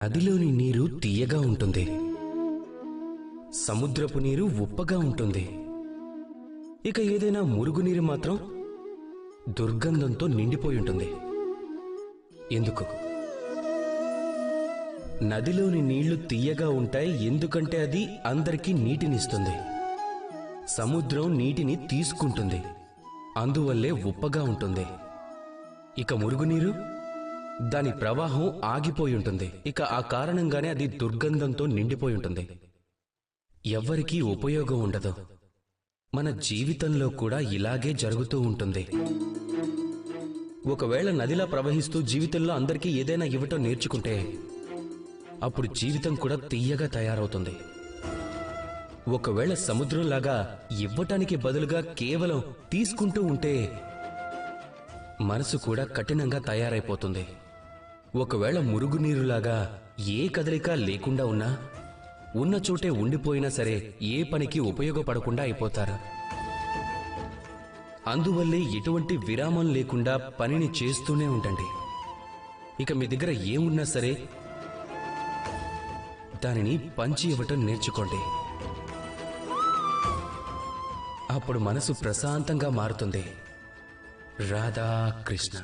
నదిలోని నీరు తీయగా ఉంటుంది, సముద్రపు నీరు ఉప్పగా ఉంటుంది. ఇక ఏదైనా మురుగునీరు మాత్రం దుర్గంధంతో నిండిపోయి ఉంటుంది. ఎందుకు? నదిలోని నీళ్లు తీయగా ఉంటాయి ఎందుకంటే అది అందరికీ నీటినిస్తుంది. సముద్రం నీటిని తీసుకుంటుంది, అందువల్లే ఉప్పగా ఉంటుంది. ఇక మురుగునీరు, దాని ప్రవాహం ఆగిపోయి ఉంటుంది. ఇక ఆ కారణంగానే అది దుర్గంధంతో నిండిపోయి ఉంటుంది, ఎవ్వరికీ ఉపయోగం ఉండదు. మన జీవితంలో కూడా ఇలాగే జరుగుతూ ఉంటుంది. ఒకవేళ నదిలా ప్రవహిస్తూ జీవితంలో అందరికీ ఏదైనా ఇవ్వటం నేర్చుకుంటే అప్పుడు జీవితం కూడా తీయగా తయారవుతుంది. ఒకవేళ సముద్రంలాగా ఇవ్వటానికి బదులుగా కేవలం తీసుకుంటూ ఉంటే మనసు కూడా కఠినంగా తయారైపోతుంది. ఒకవేళ మురుగునీరులాగా ఏ కదలిక లేకుండా ఉన్నా, ఉన్న చోటే ఉండిపోయినా సరే ఏ పనికి ఉపయోగపడకుండా అయిపోతారు. అందువల్లే ఎటువంటి విరామం లేకుండా పనిని చేస్తూనే ఉండండి. ఇక మీ దగ్గర ఏమున్నా సరే దానిని పంచి ఇవ్వటం నేర్చుకోండి. అప్పుడు మనసు ప్రశాంతంగా మారుతుంది. రాధా కృష్ణ.